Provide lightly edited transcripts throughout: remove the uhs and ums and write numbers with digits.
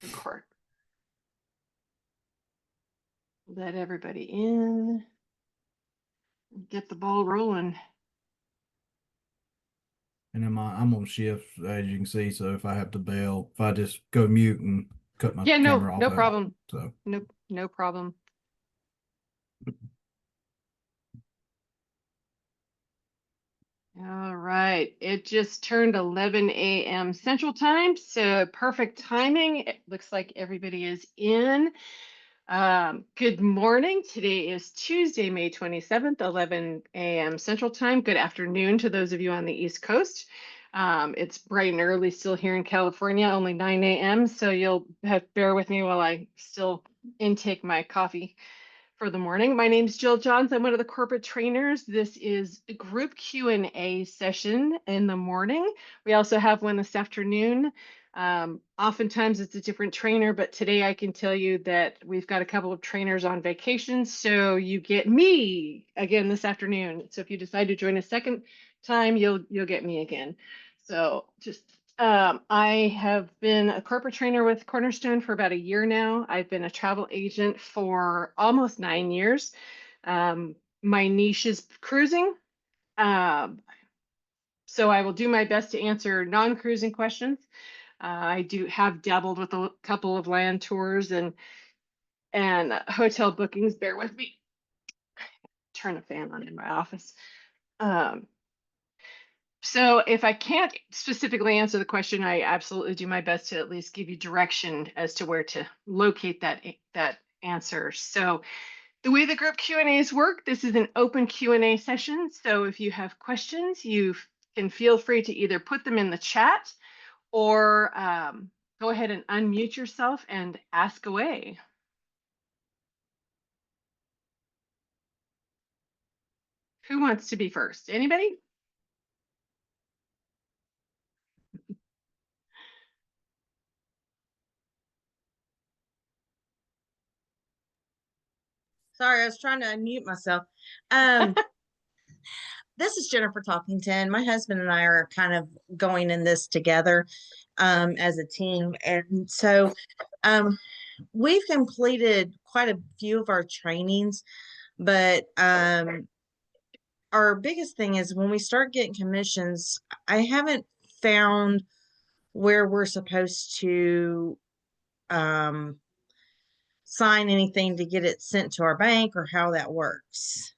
Record. Let everybody in. Get the ball rolling. And I'm on shift, as you can see. So if I have to bail, if I just go mute and cut my Yeah, camera off, no problem. so No problem. All right. It just turned 11 a.m. Central Time, so perfect timing. It looks like everybody is in. Good morning. Today is Tuesday, May 27th, 11 a.m. Central Time. Good afternoon to those of you on the East Coast. It's bright and early still here in California, only 9 a.m. So you'll have bear with me while I still intake my coffee for the morning. My name is Jill Johns. I'm one of the corporate trainers. This is a group Q&A session in the morning. We also have one this afternoon. Oftentimes it's a different trainer, but today I can tell you that we've got a couple of trainers on vacation, so you get me again this afternoon. So if you decide to join a second time, you'll get me again. So just I have been a corporate trainer with Cornerstone for about a year now. I've been a travel agent for almost 9 years. My niche is cruising. Um, so I will do my best to answer non-cruising questions. I do have dabbled with a couple of land tours and hotel bookings. Bear with me. Turn a fan on in my office. Um, So if I can't specifically answer the question, I absolutely do my best to at least give you direction as to where to locate that answer. So the way the group Q&As work, this is an open Q&A session. So if you have questions, you can feel free to either put them in the chat or go ahead and unmute yourself and ask away. Who wants to be first? Anybody? Sorry, I was trying to unmute myself. Um, this is Jennifer Talkington. My husband and I are kind of going in this together as a team. And so we've completed quite a few of our trainings, but our biggest thing is when we start getting commissions, I haven't found where we're supposed to um, sign anything to get it sent to our bank or how that works.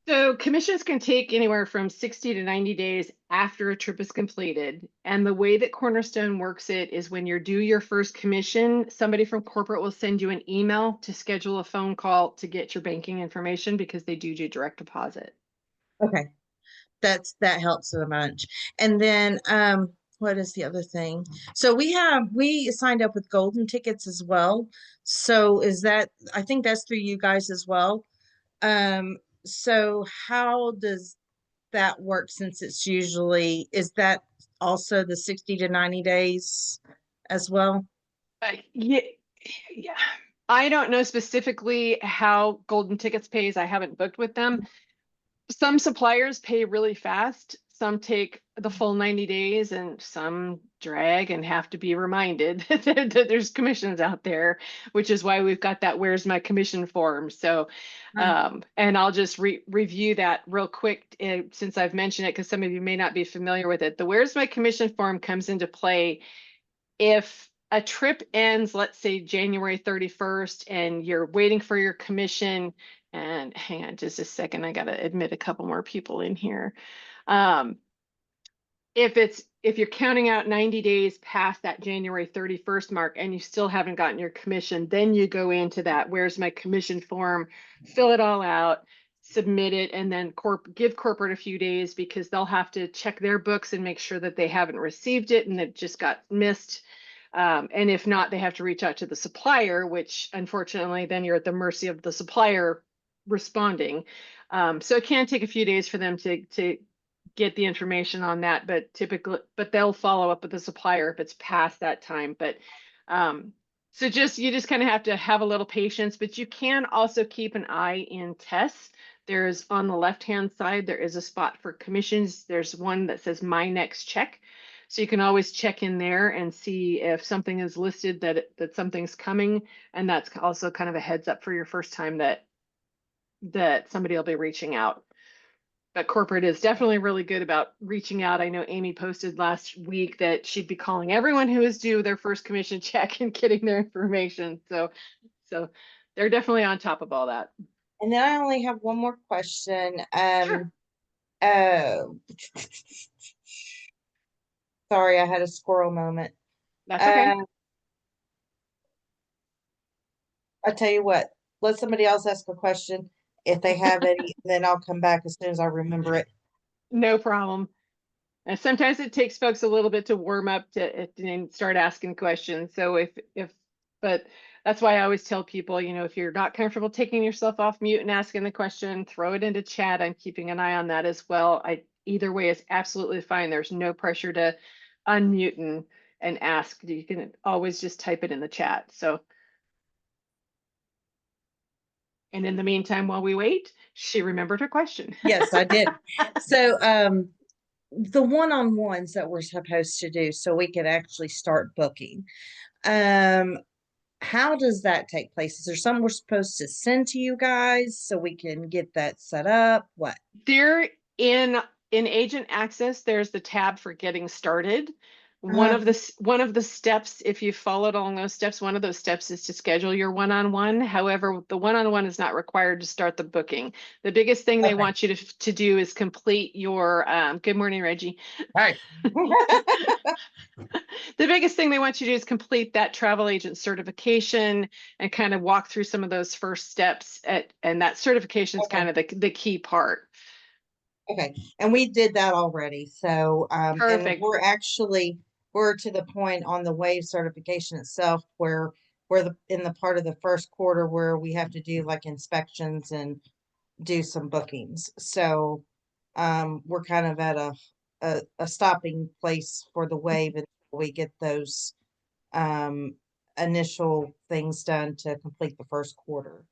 So commissions can take anywhere from 60 to 90 days after a trip is completed. And the way that Cornerstone works it is when you're due your first commission, somebody from corporate will send you an email to schedule a phone call to get your banking information because they do direct deposit. Okay. That helps a bunch. And then what is the other thing? So we signed up with golden tickets as well. So is that I think that's through you guys as well. So how does that work since it's usually is that also the 60 to 90 days as well? Yeah, yeah. I don't know specifically how Golden Tickets pays. I haven't booked with them. Some suppliers pay really fast. Some take the full 90 days and some drag and have to be reminded that there's commissions out there, which is why we've got that where's my commission form. So, and I'll just review that real quick since I've mentioned it, because some of you may not be familiar with it. The where's my commission form comes into play if a trip ends, let's say January 31st, and you're waiting for your commission, and hang on just a second, I gotta admit a couple more people in here. If you're counting out 90 days past that January 31st mark and you still haven't gotten your commission, then you go into that where's my commission form, fill it all out, submit it, and then give corporate a few days because they'll have to check their books and make sure that they haven't received it and it just got missed. And if not, they have to reach out to the supplier, which unfortunately then you're at the mercy of the supplier responding. So it can take a few days for them to get the information on that, but they'll follow up with the supplier if it's past that time. But so you just kind of have to have a little patience, but you can also keep an eye in tests. There's on the left-hand side, there is a spot for commissions. There's one that says My Next Check. So you can always check in there and see if something is listed that something's coming. And that's also kind of a heads up for your first time that somebody will be reaching out. But corporate is definitely really good about reaching out. I know Amy posted last week that she'd be calling everyone who is due their first commission check and getting their information. So they're definitely on top of all that. And then I only have one more question. Sure. Uh, sorry, I had a squirrel moment. That's okay. Uh, I tell you what, let somebody else ask a question if they have any, then I'll come back as soon as I remember it. No problem. And sometimes it takes folks a little bit to warm up to and start asking questions. So but that's why I always tell people, if you're not comfortable taking yourself off mute and asking the question, throw it into chat. I'm keeping an eye on that as well. Either way is absolutely fine. There's no pressure to unmute and ask. You can always just type it in the chat. So, and in the meantime, while we wait, she remembered her question. Yes, I did. So, the one-on-ones that we're supposed to do so we can actually start booking. How does that take place? Is there something we're supposed to send to you guys so we can get that set up? What? There in agent access, there's the tab for getting started. One Uh, of the steps, if you followed along those steps, one of those steps is to schedule your one-on-one. However, the one-on-one is not required to start the booking. The biggest thing they okay. want you to do is complete your good morning, Reggie. Hi. The biggest thing they want you to do is complete that travel agent certification and kind of walk through some of those first steps and that certification is kind Okay. of the key part. Okay. And we did that already. So, and Perfect. we're to the point on the wave certification itself where we're in the part of the first quarter where we have to do like inspections and do some bookings. So, we're kind of at a stopping place for the wave until we get those, um, initial things done to complete the first quarter.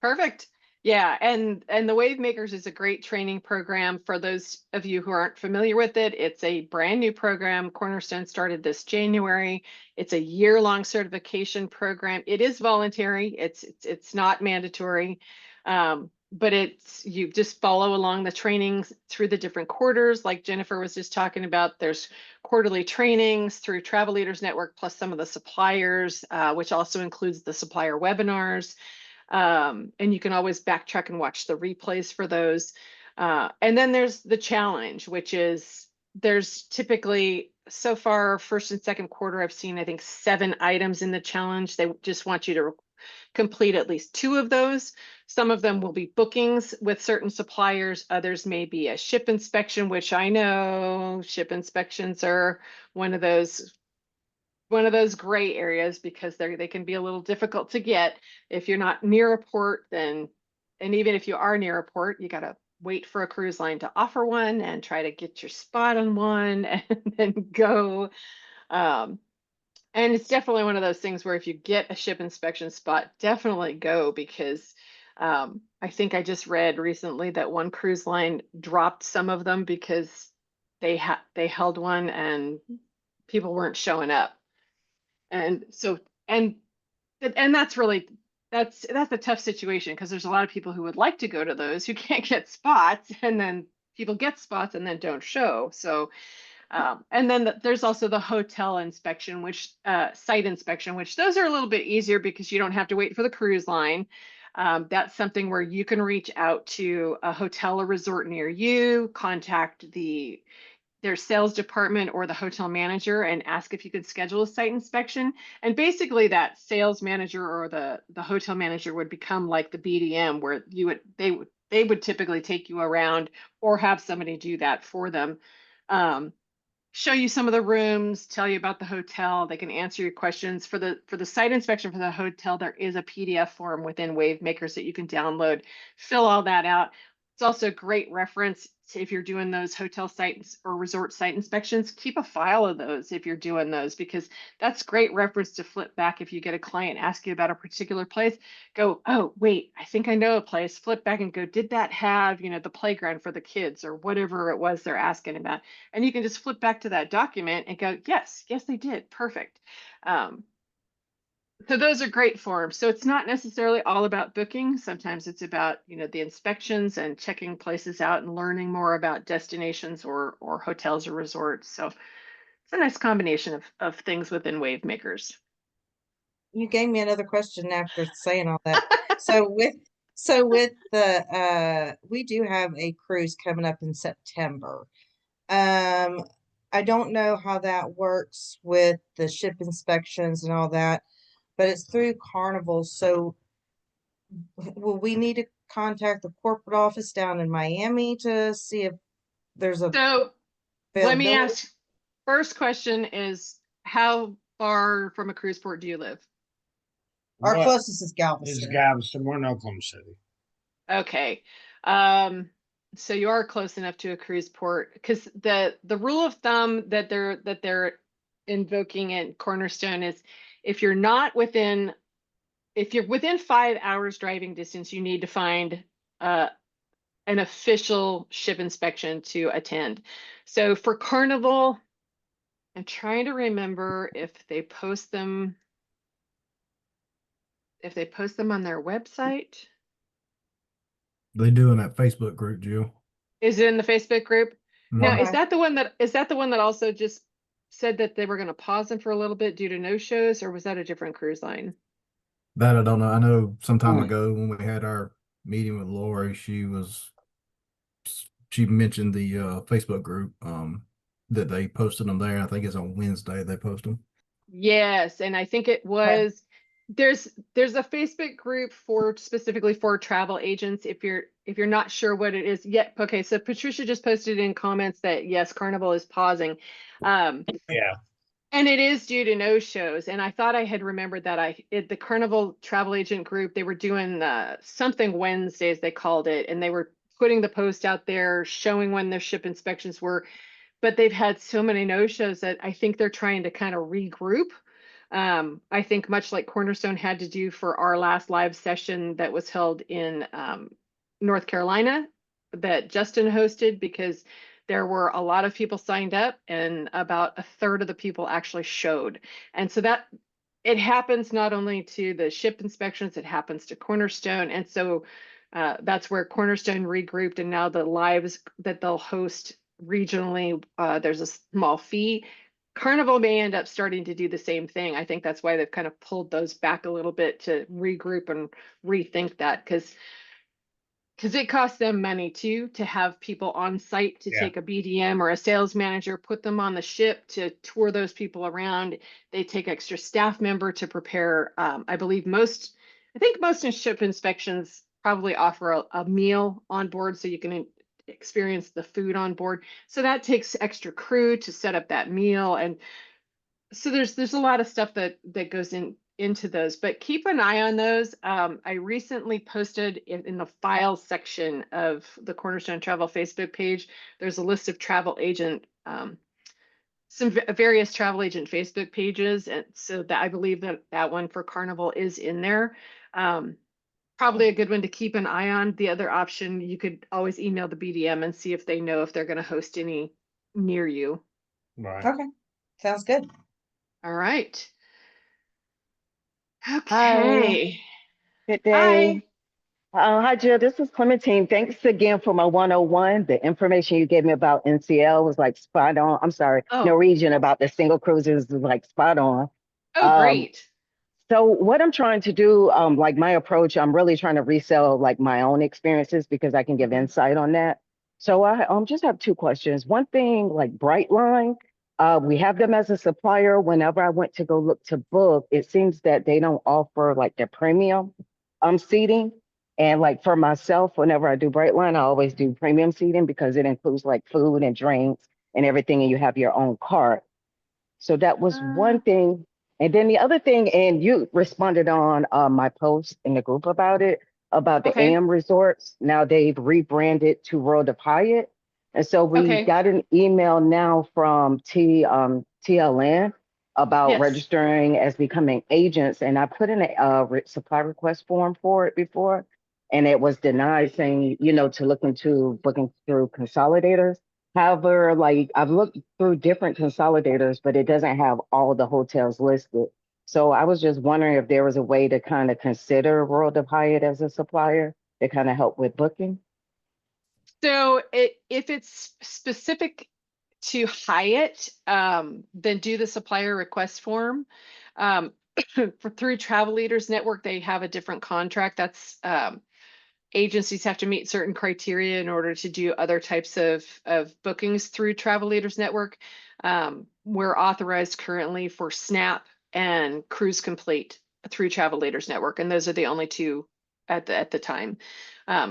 Perfect. Yeah, and the Wave Makers is a great training program for those of you who aren't familiar with it. It's a brand new program. Cornerstone started this January. It's a year-long certification program. It is voluntary. It's not mandatory. But you just follow along the trainings through the different quarters, like Jennifer was just talking about. There's quarterly trainings through Travel Leaders Network, plus some of the suppliers, which also includes the supplier webinars. And you can always backtrack and watch the replays for those. And then there's the challenge, which is there's typically so far first and second quarter, I've seen, I think 7 items in the challenge. They just want you to complete at least 2 of those. Some of them will be bookings with certain suppliers. Others may be a ship inspection, which I know ship inspections are one of those gray areas because they can be a little difficult to get if you're not near a port. Then, and even if you are near a port, you got to wait for a cruise line to offer one and try to get your spot on one and then go. um, and it's definitely one of those things where if you get a ship inspection spot, definitely go, because I think I just read recently that one cruise line dropped some of them because they held one and people weren't showing up. And so, and that's a tough situation because there's a lot of people who would like to go to those who can't get spots, and then people get spots and then don't show. So, and then there's also the hotel inspection, which site inspection, which those are a little bit easier because you don't have to wait for the cruise line. That's something where you can reach out to a hotel or resort near you, contact their sales department or the hotel manager and ask if you could schedule a site inspection. And basically that sales manager or the hotel manager would become like the BDM, where they would typically take you around or have somebody do that for them. Show you some of the rooms, tell you about the hotel. They can answer your questions. For the site inspection for the hotel, there is a PDF form within Wave Makers that you can download, fill all that out. It's also a great reference if you're doing those hotel sites or resort site inspections, keep a file of those if you're doing those, because that's great reference to flip back if you get a client ask you about a particular place. Go, oh, wait, I think I know a place. Flip back and go, did that have, the playground for the kids or whatever it was they're asking about? And you can just flip back to that document and go, yes, they did. Perfect. So those are great forms. So it's not necessarily all about booking. Sometimes it's about, the inspections and checking places out and learning more about destinations or hotels or resorts. So it's a nice combination of things within Wave Makers. You gave me another question after saying all that. So with the we do have a cruise coming up in September. I don't know how that works with the ship inspections and all that, but it's through Carnival. So will we need to contact the corporate office down in Miami to see if there's a So let me availability? ask, first question is, how far from a cruise port do you live? Our What closest is is Galveston. Galveston? We're in Oklahoma City. Okay. So you are close enough to a cruise port, because the rule of thumb that they're invoking at Cornerstone is if you're within 5 hours driving distance, you need to find an official ship inspection to attend. So for Carnival, I'm trying to remember if they post them on their website. They do in that Facebook group, Jill. Is it in the Facebook group? Now, Mhm. is Okay. that the one that also just said that they were going to pause them for a little bit due to no shows, or was that a different cruise line? That I don't know. I know some time Hmm. ago when we had our meeting with Lori, she mentioned the Facebook group that they posted them there. I think it's on Wednesday they post them. Yes, and I think it was there's a Facebook group for specifically for travel agents. If you're not sure what it is yet, okay. So Patricia just posted in comments that yes, Carnival is pausing. Yeah. And it is due to no shows. And I thought I had remembered that the Carnival travel agent group, they were doing something Wednesdays, they called it, and they were putting the post out there showing when their ship inspections were. But they've had so many no shows that I think they're trying to kind of regroup. I think much like Cornerstone had to do for our last live session that was held in North Carolina that Justin hosted, because there were a lot of people signed up and about a third of the people actually showed. And so that it happens not only to the ship inspections, it happens to Cornerstone. And so that's where Cornerstone regrouped, and now the lives that they'll host regionally, there's a small fee. Carnival may end up starting to do the same thing. I think that's why they've kind of pulled those back a little bit to regroup and rethink that, because it costs them money too to have people on site to Yeah. take a BDM or a sales manager, put them on the ship to tour those people around. They take extra staff member to prepare. I think most ship inspections probably offer a meal on board so you can experience the food on board. So that takes extra crew to set up that meal, and so there's a lot of stuff that goes into those, but keep an eye on those. I recently posted in the files section of the Cornerstone Travel Facebook page. There's a list of travel agent, some various travel agent Facebook pages, and so that I believe that one for Carnival is in there. Probably a good one to keep an eye on. The other option, you could always email the BDM and see if they know if they're going to host any near you. Right. Okay. Sounds good. All right. Hi, Okay. good Hi. day. Hi, Jill. This is Clementine. Thanks again for my 101. The information you gave me about NCL was like spot on. I'm sorry, Oh, Norwegian about the single cruises was like spot on. oh, Um, great. so what I'm trying to do, like my approach, I'm really trying to resell like my own experiences because I can give Mhm. insight on that. So I just have two questions. One thing, like Brightline, we have them as a supplier. Whenever I went to go look to book, it seems that they don't offer like the premium seating. And like for myself, whenever I do Brightline, I always do premium seating because it includes like food and drinks and everything, and you have your own cart. So that was Uh, one thing. And then the other thing, and you responded on my post in the group about it, about the okay. AM resorts. Now they've rebranded to World of Hyatt. And so we Okay. got an email now from TLN about Yes. registering as becoming agents, and I put in a supply request form for it before, and it was denied, saying to look into booking through consolidators. However, like I've looked through different consolidators, but it doesn't have all the hotels listed. So I was just wondering if there was a way to kind of consider World of Hyatt as a supplier to kind of help with booking. So if it's specific to Hyatt, then do the supplier request form. Um, through Travel Leaders Network, they have a different contract. That's agencies have to meet certain criteria in order to do other types of bookings through Travel Leaders Network. We're authorized currently for Snap and Cruise Complete through Travel Leaders Network, and those are the only two at the time.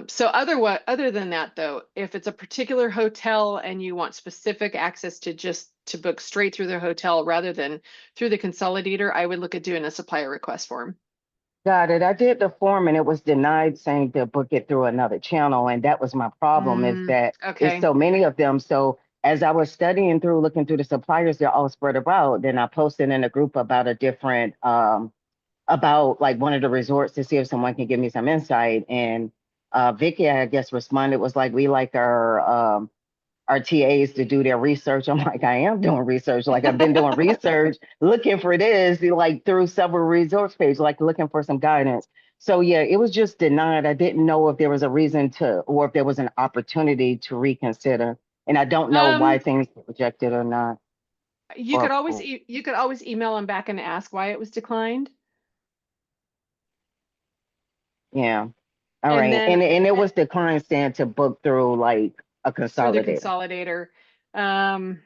So other than that, though, if it's a particular hotel and you want specific access to book straight through the hotel rather than through the consolidator, I would look at doing a supplier request form. Got it. I did the form and it was denied, saying to book it through another channel. And that was my problem, is that it's Okay. so many of them. So as I was studying through, looking through the suppliers, they're all spread about. Then I posted in a group about a different, about like one of the resorts to see if someone can give me some insight. And Vicky, I guess, responded, was like, we like our TAs to do their research. I'm like, I am doing research. Like I've been doing research, looking for this, like through several resource pages, like looking for some guidance. So yeah, it was just denied. I didn't know if there was a reason to, or if there was an opportunity to reconsider. And I don't know why things were rejected or not. You could always you could always email them back and ask why it was declined. Yeah. All And right. then And it was declined, saying to book through like a through the consolidator. consolidator.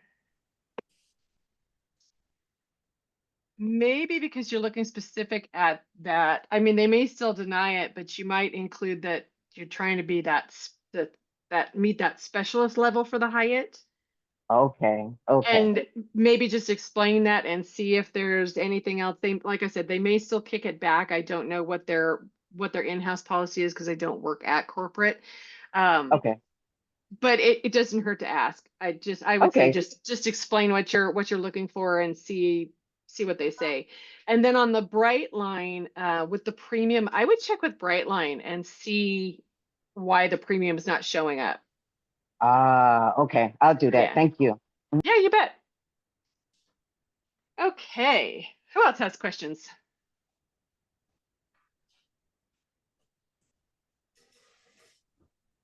Maybe because you're looking specific at that. I mean, they may still deny it, but you might include that you're trying to be that meet that specialist level for the Hyatt. Okay. Okay. And maybe just explain that and see if there's anything else. They, like I said, they may still kick it back. I don't know what their in-house policy is because I don't work at corporate. Um, Okay. but it doesn't hurt to ask. I would say Okay. just explain what you're looking for and see what they say. And then on the Brightline, with the premium, I would check with Brightline and see why the premium is not showing up. Okay. I'll do that. Yeah. Thank you. Yeah, you bet. Okay. Who else has questions?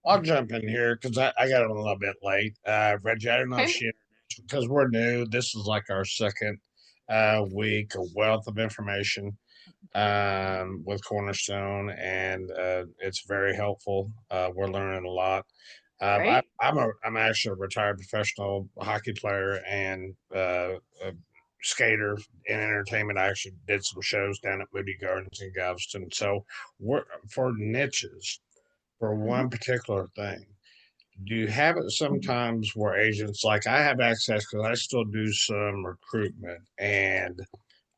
I'll jump in here because I got it a little bit late. Reggie, I don't know if Okay. she, because we're new, this is like our second week, a wealth of information with Cornerstone, and it's very helpful. We're learning a lot. Great. I'm actually a retired professional hockey player and a skater in entertainment. I actually did some shows down at Moody Gardens in Galveston. So we're for niches for Mhm. one particular thing. Do you have it sometimes where agents, like I have access because I still do some recruitment, and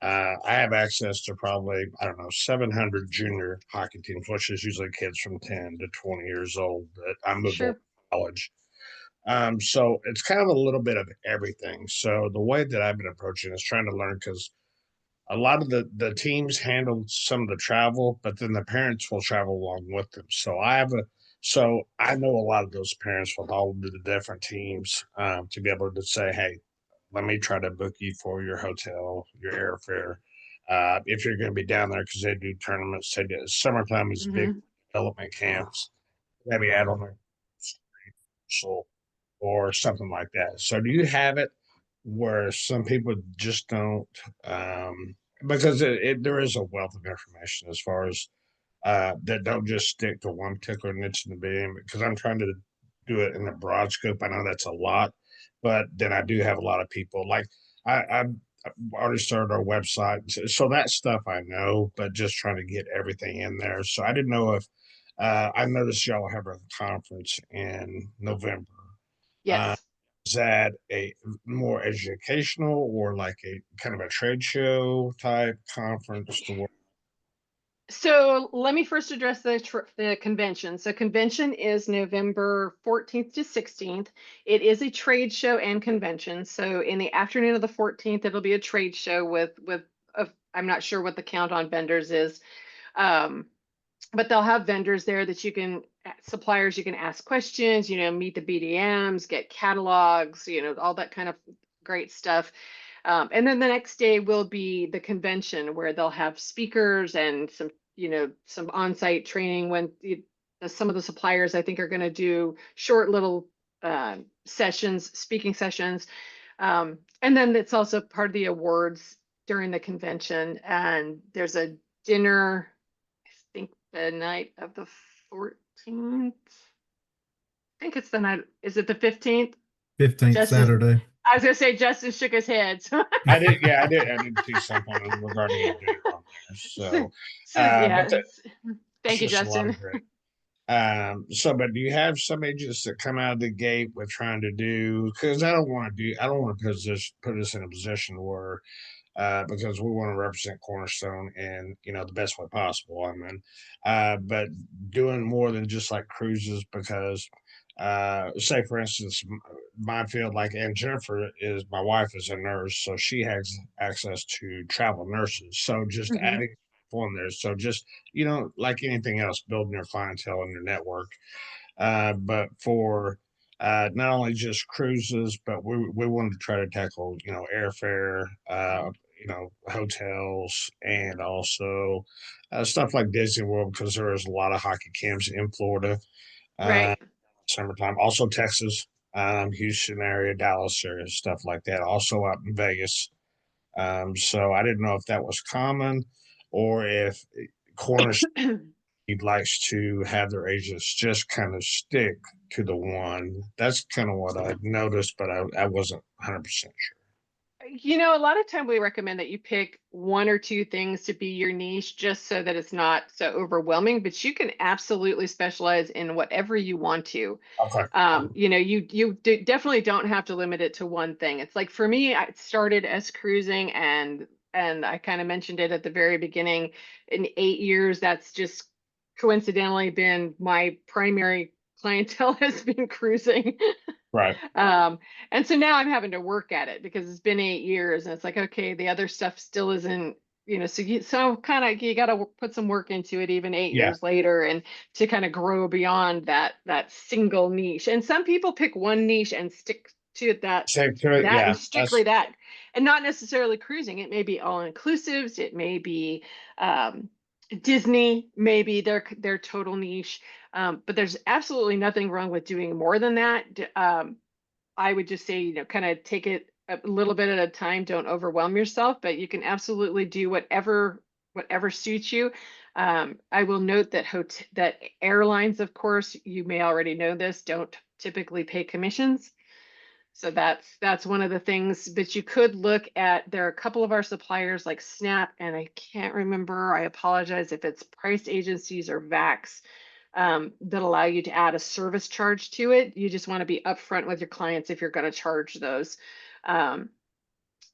I have access to probably, I don't know, 700 junior hockey teams, which is usually kids from 10 to 20 years old that I move on to Sure. college. So it's kind of a little bit of everything. So the way that I've been approaching is trying to learn, because a lot of the teams handle some of the travel, but then the parents will travel along with them. So I know a lot of those parents with all of the different teams, to be able to say, hey, let me try to book you for your hotel, your airfare. If you're going to be down there, because they do tournaments, they do summertime is big Hmm. development camps. Maybe add on there or something like that. So do you have it where some people just don't, because there is a wealth of information as far as that don't just stick to one particular niche in the beginning, because I'm trying to do it in a broad scope. I know that's a lot, but then I do have a lot of people like I've already started our website, so that stuff I know, but just trying to get everything in there. So I didn't know if I noticed y'all have a conference in November. Uh, Yes. is that a more educational or like a kind of a trade show type conference to work? So let me first address the convention. So convention is November 14th to 16th. It is a trade show and convention. So in the afternoon of the 14th, it'll be a trade show with I'm not sure what the count on vendors is. Um, but they'll have vendors there that you can suppliers you can ask questions, meet the BDMs, get catalogs, all that kind of great stuff. And then the next day will be the convention where they'll have speakers and some on-site training when some of the suppliers I think are going to do short little sessions, speaking sessions. And then it's also part of the awards during the convention. And there's a dinner, I think the night of the 14th. I think it's the night. Is it the 15th? 15th Justin, Saturday. I was gonna say Justin shook his head. So, I did, yeah, I did see something regarding a dinner on there. So, but yeah. it's Thank you, just a lot Justin. of great. But do you have some agents that come out of the gate with trying to do? Because I don't want to put us in a position where, because we want to represent Cornerstone in the best way possible. I mean, but doing more than just like cruises because. Say for instance, my field, like, and Jennifer is my wife is a nurse, so she has access to travel nurses. So just Mhm. adding on there. So just like anything else, building your clientele and your network. But for not only just cruises, but we wanted to try to tackle airfare, hotels, and also stuff like Disney World because there is a lot of hockey camps in Florida. Uh, Right. Summertime, also Texas, Houston area, Dallas area, stuff like that. Also out in Vegas. So I didn't know if that was common or if Cornish likes to have their agents just kind of stick to the one. That's kind of what I noticed, but I wasn't 100% sure. A lot of time we recommend that you pick one or two things to be your niche just so that it's not so overwhelming, but you can absolutely specialize in whatever you want to. Okay. Definitely don't have to limit it to one thing. It's like for me, I started as cruising and I kind of mentioned it at the very beginning. In 8 years, that's just coincidentally been my primary clientele has been cruising. Right. And so now I'm having to work at it because it's been 8 years and it's like, okay, the other stuff still isn't, so kind of you got to put some work into it even eight Yeah. years later and to kind of grow beyond that single niche. And some people pick one niche and stick to that Stick to it. that and Yeah. strictly that, and not necessarily cruising. It may be all inclusives, it may be um, Disney, maybe their total niche. But there's absolutely nothing wrong with doing more than that. I would just say, kind of take it a little bit at a time. Don't overwhelm yourself, but you can absolutely do whatever suits you. I will note that that airlines, of course, you may already know this, don't typically pay commissions. So that's one of the things. But you could look at, there are a couple of our suppliers like Snap, and I can't remember. I apologize if it's Price Agencies or Vax, that allow you to add a service charge to it. You just want to be upfront with your clients if you're going to charge those. Um,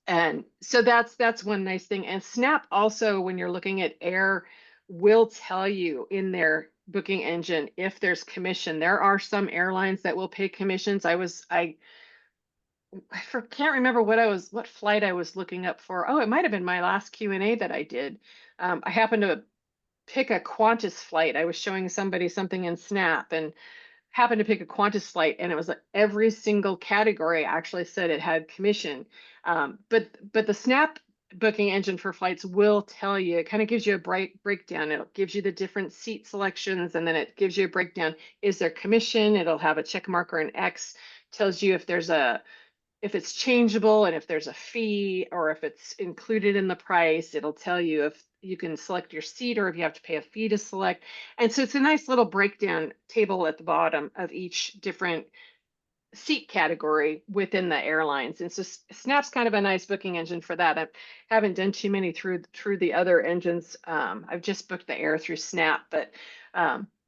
and so that's one nice thing. And Snap also, when you're looking at air, will tell you in their booking engine if there's commission. There are some airlines that will pay commissions. Can't remember what flight I was looking up for. Oh, it might have been my last Q&A that I did. I happened to pick a Qantas flight. I was showing somebody something in Snap and happened to pick a Qantas flight, and it was like every single category actually said it had commission. But the Snap booking engine for flights will tell you. It kind of gives you a breakdown. It gives you the different seat selections, and then it gives you a breakdown. Is there commission? It'll have a check mark or an X. Tells you if it's changeable and if there's a fee or if it's included in the price. It'll tell you if you can select your seat or if you have to pay a fee to select. And so it's a nice little breakdown table at the bottom of each different seat category within the airlines. And so Snap's kind of a nice booking engine for that. I haven't done too many through the other engines. I've just booked the air through Snap, but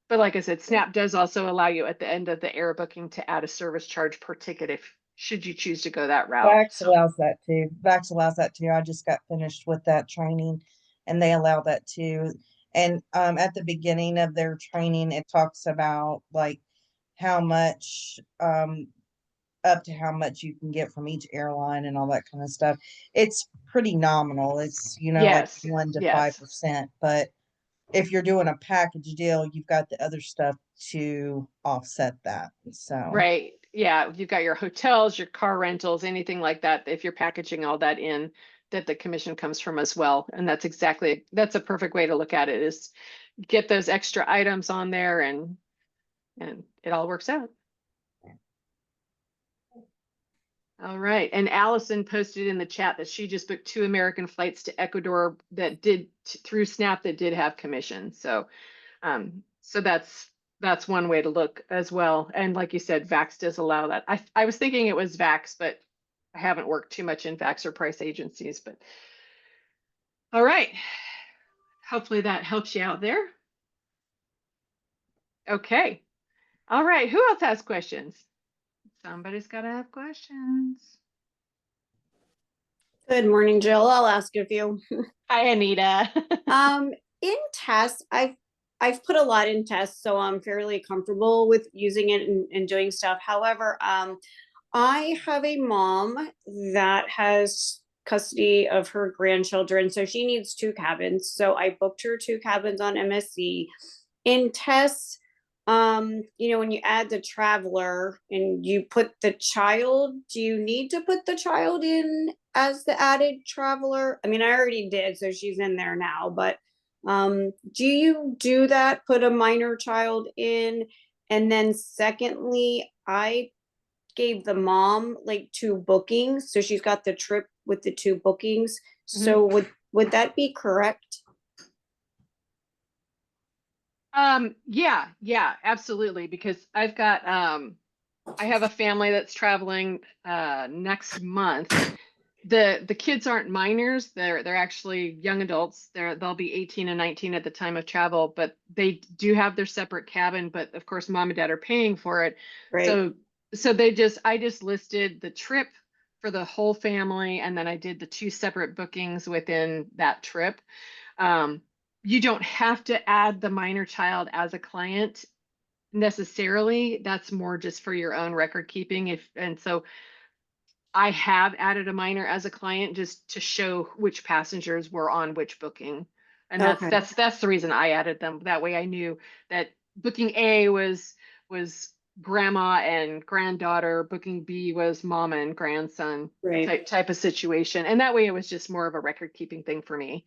like I said, Snap does also allow you at the end of the air booking to add a service charge per ticket if should you choose to go that route. Vax allows that too. Vax allows that too. I just got finished with that training and they allow that too. And at the beginning of their training, it talks about like how much up to how much you can get from each airline and all that kind of stuff. It's pretty nominal. It's, like Yes, 1 to yes. 5%. But if you're doing a package deal, you've got the other stuff to offset that. So, Right. Yeah. You've got your hotels, your car rentals, anything like that. If you're packaging all that in, that the commission comes from as well. And that's a perfect way to look at it, is get those extra items on there, and it all works out. All right. And Allison posted in the chat that she just booked 2 American flights to Ecuador that did through Snap that did have commission. So that's one way to look as well. And like you said, Vax does allow that. I was thinking it was Vax, but I haven't worked too much in Vax or price agencies. But all right. Hopefully that helps you out there. Okay. All right. Who else has questions? Somebody's got to have questions. Good morning, Jill. I'll ask a few. Hi, Anita. In tests, I've put a lot in tests, so I'm fairly comfortable with using it and doing stuff. However, I have a mom that has custody of her grandchildren, so she needs 2 cabins. So I booked her 2 cabins on MSC. In tests, when you add the traveler and you put the child, do you need to put the child in as the added traveler? I mean, I already did, so she's in there now, but do you do that, put a minor child in? And then secondly, I gave the mom like 2 bookings, so she's got the trip with the 2 bookings. So would that be correct? Yeah, absolutely. Because I've got I have a family that's traveling next month. The kids aren't minors, they're actually young adults. They'll be 18 and 19 at the time of travel, but they do have their separate cabin, but of course mom and dad are paying for it. Right. So I just listed the trip for the whole family, and then I did the 2 separate bookings within that trip. You don't have to add the minor child as a client necessarily. That's more just for your own record keeping. So I have added a minor as a client just to show which passengers were on which booking. And Okay. that's the reason I added them. That way I knew that booking A was grandma and granddaughter, booking B was mama and grandson Right. type of situation. And that way it was just more of a record keeping thing for me.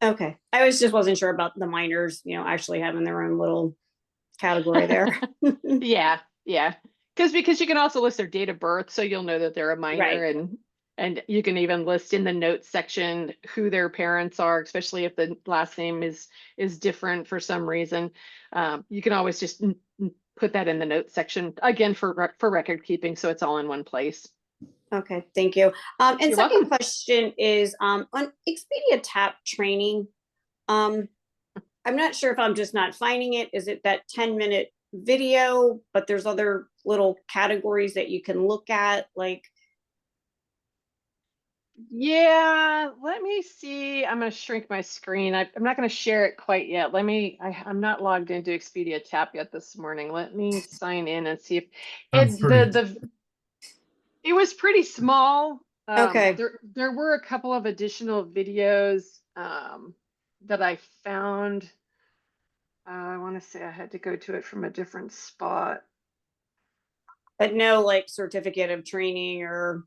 Okay. I wasn't sure about the minors, actually having their own little category there. Yeah. Because you can also list their date of birth, so you'll know that they're a minor, Right. and you can even list in the notes section who their parents are, especially if the last name is different for some reason. You can always just put that in the notes section again for record keeping, so it's all in one place. Okay, thank you. And You're second welcome. question is on Expedia TAP training. I'm not sure if I'm just not finding it. Is it that 10-minute video, but there's other little categories that you can look at, like? Yeah, let me see. I'm going to shrink my screen. I'm not going to share it quite yet. I'm not logged into Expedia Tap yet this morning. Let me sign in and see if it was pretty small. Okay. There were a couple of additional videos that I found. I want to say I had to go to it from a different spot. But no like certificate of training or?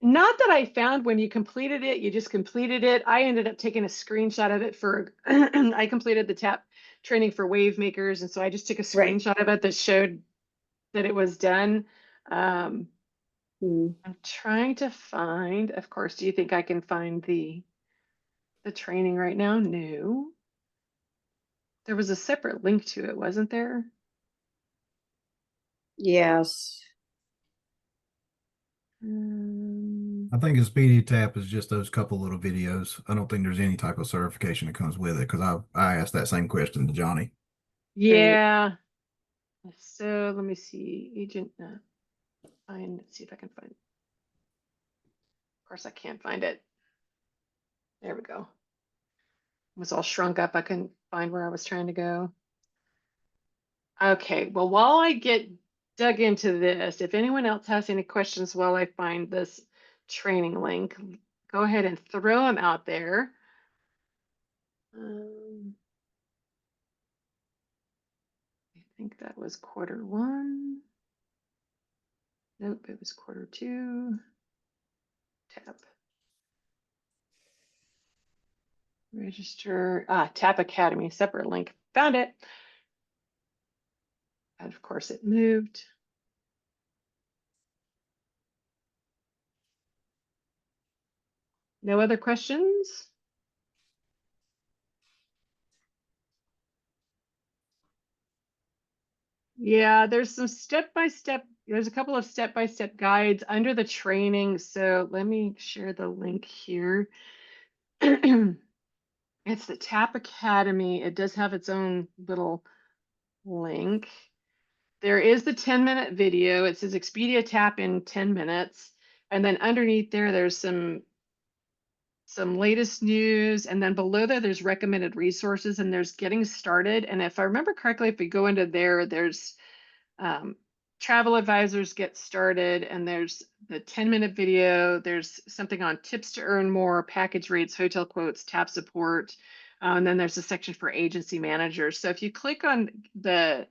Not that I found. When you completed it, you just completed it. I ended up taking a screenshot of it I completed the TAP training for wave makers. And so I just took a Right. screenshot of it that showed that it was done. I'm trying to find, of course, do you think I can find the training right now? No. There was a separate link to it, wasn't there? Yes. I think Expedia Tap is just those couple little videos. I don't think there's any type of certification that comes with it, because I asked that same question to Johnny. Yeah. So let me see. Agent, let's see if I can find it. Of course, I can't find it. There we go. was all shrunk up. I couldn't find where I was trying to go. Okay, well, while I get dug into this, if anyone else has any questions while I find this training link, go ahead and throw them out there. I think that was Q1. Nope, it was Q2. Tab. Register. Tap Academy, separate link. Found it. And of course, it moved. No other questions? Yeah, there's some step-by-step, there's a couple of step-by-step guides under the training. So let me share the link here. It's the TAP Academy. It does have its own little link. There is the 10-minute video. It says Expedia Tap in 10 minutes. And then underneath there, there's some latest news. And then below there, there's recommended resources and there's getting started. And if I remember correctly, if we go into there, there's travel advisors get started, and there's the 10-minute video. There's something on tips to earn more, package rates, hotel quotes, tap support. And then there's a section for agency managers. So if you click on that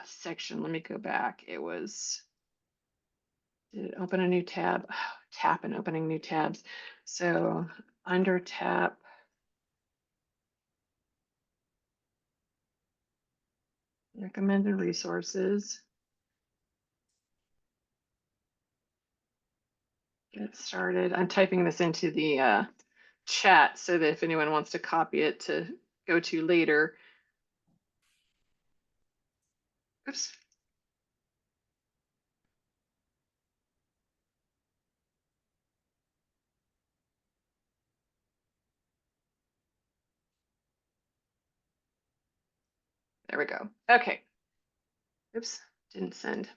section, let me go back. It was, did it open a new tab? Oh, tap and opening new tabs. So under tap, recommended resources. Get started. I'm typing this into the chat so that if anyone wants to copy it to go to later. Oops. There we go. Okay. Oops, didn't send.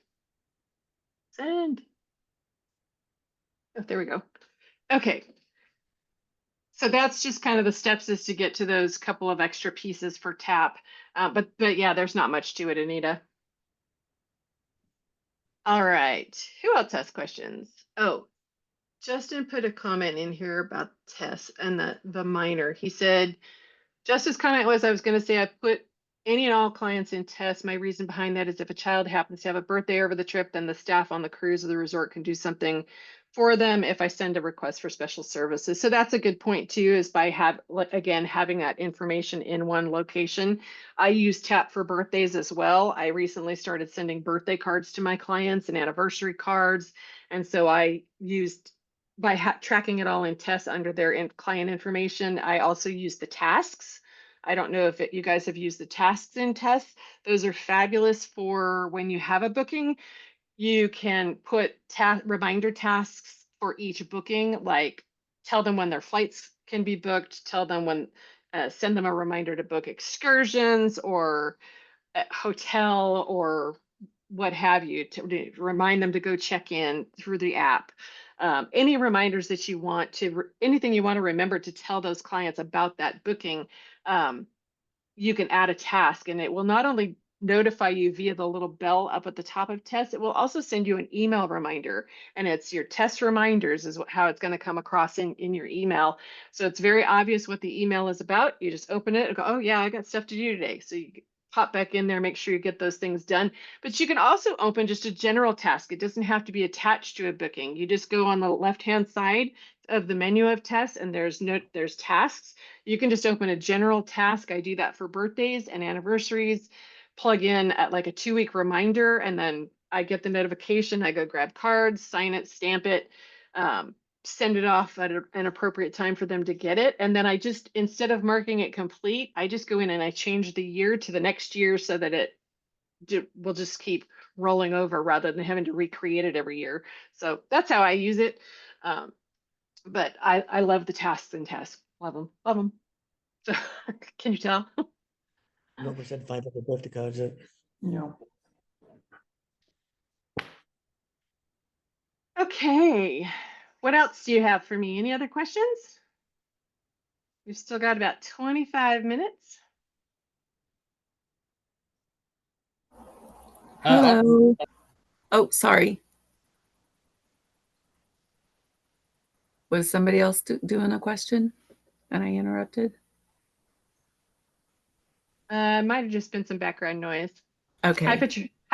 Send. Oh, there we go. Okay. So that's just kind of the steps is to get to those couple of extra pieces for TAP. But yeah, there's not much to it, Anita. All right. Who else has questions? Oh, Justin put a comment in here about Tess and the minor. He said, Justin's comment was, I was going to say I put any and all clients in tests. My reason behind that is if a child happens to have a birthday over the trip, then the staff on the cruise or the resort can do something for them if I send a request for special services. So that's a good point too, is by having that information in one location. I use TAP for birthdays as well. I recently started sending birthday cards to my clients and anniversary cards. And so I used by tracking it all in tests under their client information. I also use the tasks. I don't know if you guys have used the tasks in tests. Those are fabulous for when you have a booking. You can put reminder tasks for each booking, like tell them when their flights can be booked, tell them when, send them a reminder to book excursions or a hotel or what have you, to remind them to go check in through the app. Any reminders that you want to, anything you want to remember to tell those clients about that booking, you can add a task, and it will not only notify you via the little bell up at the top of test, it will also send you an email reminder, and it's your test reminders is how it's going to come across in your email. So it's very obvious what the email is about. You just open it and go, oh yeah, I got stuff to do today. So you pop back in there, make sure you get those things done. But you can also open just a general task. It doesn't have to be attached to a booking. You just go on the left-hand side of the menu of tests, and there's tasks. You can just open a general task. I do that for birthdays and anniversaries, plug in at like a 2-week reminder, and then I get the notification. I go grab cards, sign it, stamp it, send it off at an appropriate time for them to get it. And then I just, instead of marking it complete, I just go in and I change the year to the next year so that it will just keep rolling over rather than having to recreate it every year. So that's how I use it. But I love the tasks and tasks. Love them. Love them. So can you tell? Nobody said 500 birthday cards. No. Okay. What else do you have for me? Any other questions? We've still got about 25 minutes. Hello. Oh, sorry. Was somebody else doing a question and I interrupted? Might have just been some background noise. Okay. Hi,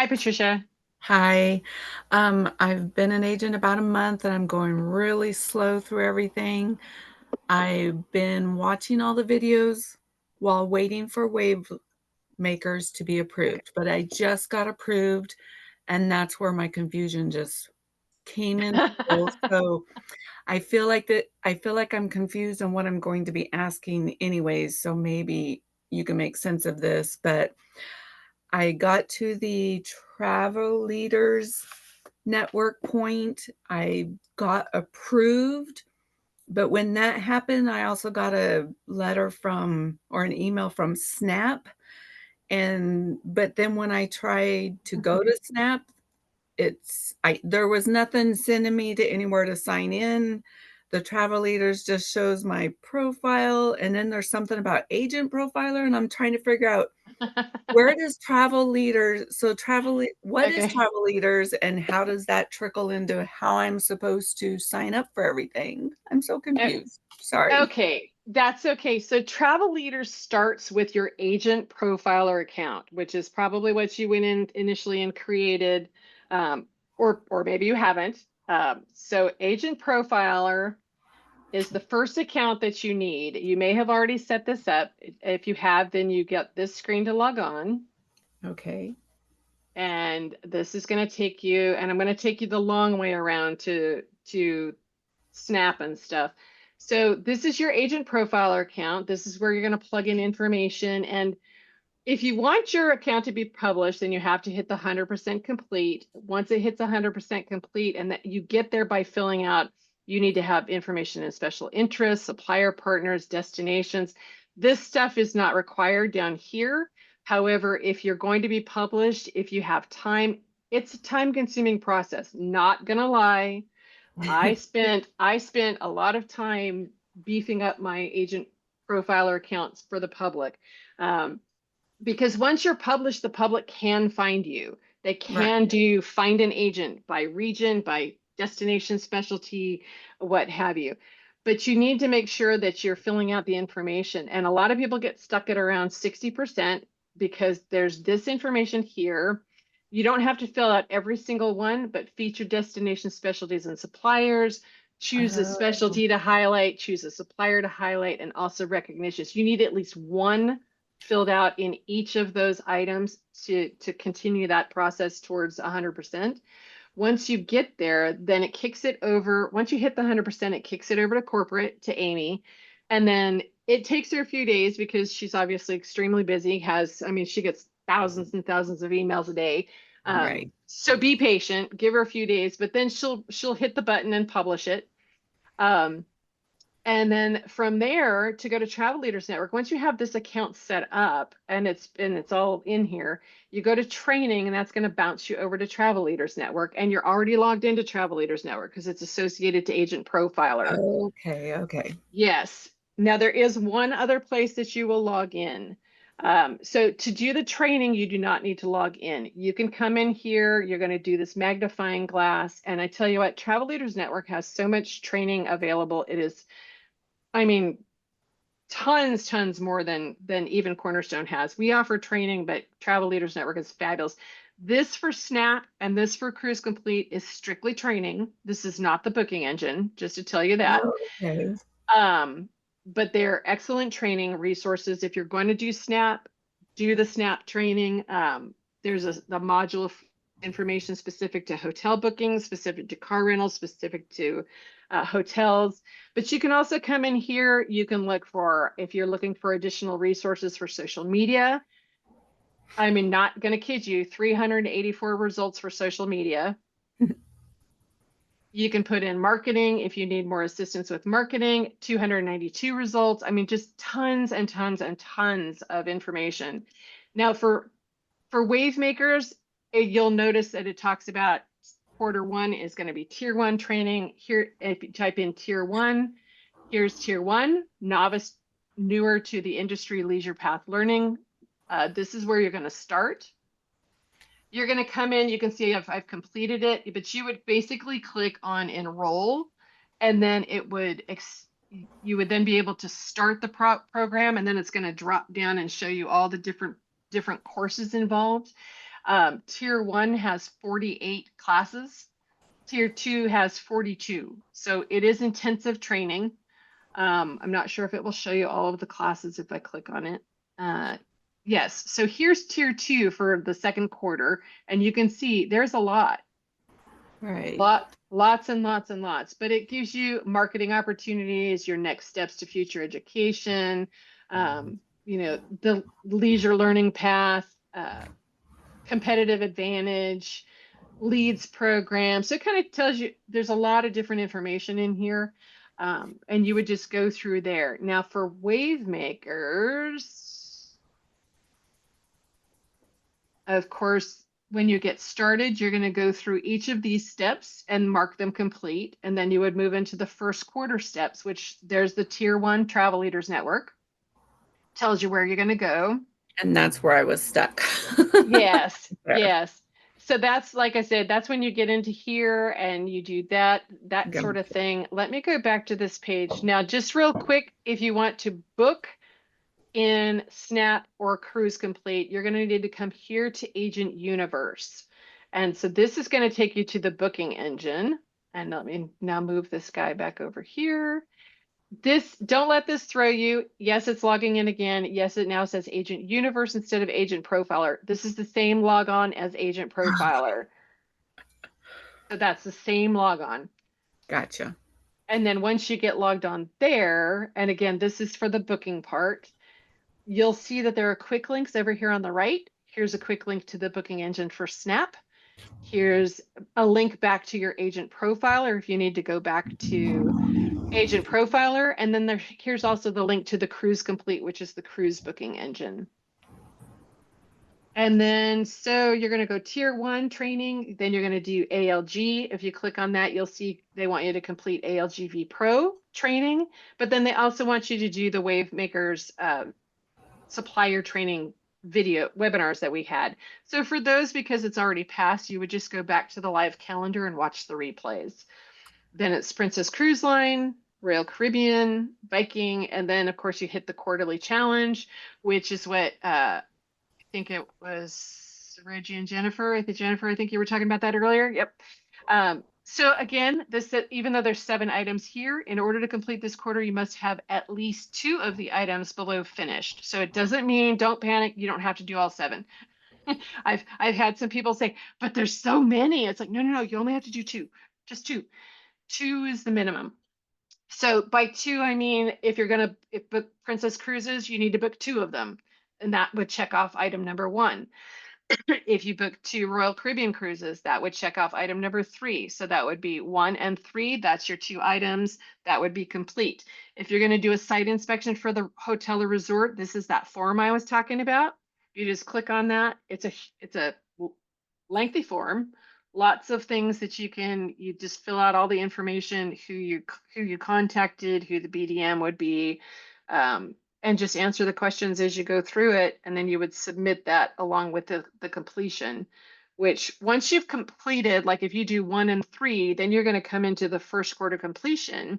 Patricia. Hi. I've been an agent about a month and I'm going really slow through everything. I've been watching all the videos while waiting for wave makers to be approved, but I just got approved and that's where my confusion just came in. So I feel like I'm confused on what I'm going to be asking anyways, so maybe you can make sense of this, but I got to the travel leaders network point. I got approved, but when that happened, I also got a letter from or an email from Snap. But then when I tried to go to Snap, there was nothing sending me to anywhere to sign in. The travel leaders just shows my profile, and then there's something about agent profiler, and I'm trying to figure out where does travel leaders. So what is Okay. travel leaders, and how does that trickle into how I'm supposed to sign up for everything? I'm so confused. Sorry. Okay, that's okay. So Travel Leaders starts with your agent profiler account, which is probably what you went in initially and created, or maybe you haven't. So Agent Profiler is the first account that you need. You may have already set this up. If you have, then you get this screen to log on. Okay. And this is going to take you, and I'm going to take you the long way around to Snap and stuff. So this is your agent profiler account. This is where you're going to plug in information. And if you want your account to be published, then you have to hit the 100% complete. Once it hits 100% complete, and that you get there by filling out, you need to have information in special interests, supplier partners, destinations. This stuff is not required down here. However, if you're going to be published, if you have time, it's a time-consuming process. Not gonna lie. I spent a lot of time beefing up my agent profiler accounts for the public. Because once you're published, the public can find you. They can do find an agent by region, by destination, specialty, what have you. But you need to make sure that you're filling out the information. And a lot of people get stuck at around 60% because there's this information here. You don't have to fill out every single one, but feature destination specialties and suppliers, choose a specialty to highlight, choose a supplier to highlight, and also recognitions. You need at least one filled out in each of those items to continue that process towards 100%. Once you get there, then it kicks it over. Once you hit the 100%, it kicks it over to corporate, to Amy. And then it takes her a few days because she's obviously extremely busy. She gets thousands and thousands of emails a day. Right. So be patient, give her a few days, but then she'll hit the button and publish it. And then from there to go to Travel Leaders Network, once you have this account set up and it's all in here, you go to training and that's going to bounce you over to Travel Leaders Network. And you're already logged into Travel Leaders Network because it's associated to Agent Profiler. Okay. Yes. Now there is one other place that you will log in. So to do the training, you do not need to log in. You can come in here, you're going to do this magnifying glass. And I tell you what, Travel Leaders Network has so much training available. It is, tons more than even Cornerstone has. We offer training, but Travel Leaders Network is fabulous. This for Snap and this for Cruise Complete is strictly training. This is not the booking engine, just to tell you that. Okay. But they're excellent training resources. If you're going to do Snap, do the Snap training. There's the module of information specific to hotel bookings, specific to car rentals, specific to hotels. But you can also come in here. You can look for, if you're looking for additional resources for social media. Not going to kid you, 384 results for social media. You can put in marketing if you need more assistance with marketing, 292 results. Just tons and tons and tons of information. Now for wave makers, you'll notice that it talks about quarter one is going to be tier one training. Here, if you type in tier one, here's tier one, novice newer to the industry leisure path learning, this is where you're going to start. You're going to come in, you can see I've completed it, but you would basically click on enroll, and then it would, you would then be able to start the program, and then it's going to drop down and show you all the different courses involved. Tier 1 has 48 classes. Tier 2 has 42. So it is intensive training. I'm not sure if it will show you all of the classes if I click on it. Yes, so here's tier 2 for the second quarter, and you can see there's a lot. Right. Lots and lots and lots, but it gives you marketing opportunities, your next steps to future education, the leisure learning path, competitive advantage, leads program. So it kind of tells you there's a lot of different information in here. And you would just go through there. Now for wave makers, of course, when you get started, you're going to go through each of these steps and mark them complete. And then you would move into the first quarter steps, which there's the tier 1 travel leaders network. Tells you where you're going to go. And that's where I was stuck. Yes, There. yes. So that's, like I said, that's when you get into here and you do that Okay. sort of thing. Let me go back to this page. Now, just real quick, if you want to book in Snap or Cruise Complete, you're going to need to come here to Agent Universe. And so this is going to take you to the booking engine. And let me now move this guy back over here. Don't let this throw you. Yes, it's logging in again. Yes, it now says Agent Universe instead of Agent Profiler. This is the same logon as Agent Profiler. So that's the same logon. Gotcha. And then once you get logged on there, and again, this is for the booking part, you'll see that there are quick links over here on the right. Here's a quick link to the booking engine for Snap. Here's a link back to your Agent Profiler if you need to go back to Agent Profiler, and then here's also the link to the Cruise Complete, which is the cruise booking engine. And then, so you're going to go tier 1 training, then you're going to do ALG. If you click on that, you'll see they want you to complete ALGV Pro training, but then they also want you to do the Wave Makers supplier training video webinars that we had. So for those, because it's already passed, you would just go back to the live calendar and watch the replays. Then it's Princess Cruise Line, Royal Caribbean, Viking, and then of course you hit the quarterly challenge, which is what I think it was Reggie and Jennifer. I think you were talking about that earlier. Yep. So again, even though there's 7 items here, in order to complete this quarter, you must have at least 2 of the items below finished. So it doesn't mean, don't panic, you don't have to do all 7. I've had some people say, but there's so many. It's like, no, you only have to do 2, just 2. 2 is the minimum. So by 2, I mean, if you're going to book Princess Cruises, you need to book 2 of them. And that would check off item number 1. If you book 2 Royal Caribbean cruises, that would check off item number 3. So that would be 1 and 3. That's your 2 items. That would be complete. If you're going to do a site inspection for the hotel or resort, this is that form I was talking about. You just click on that. It's a lengthy form. Lots of things that you just fill out all the information, who you contacted, who the BDM would be, and just answer the questions as you go through it. And then you would submit that along with the completion, which once you've completed, like if you do 1 and 3, then you're going to come into the first quarter completion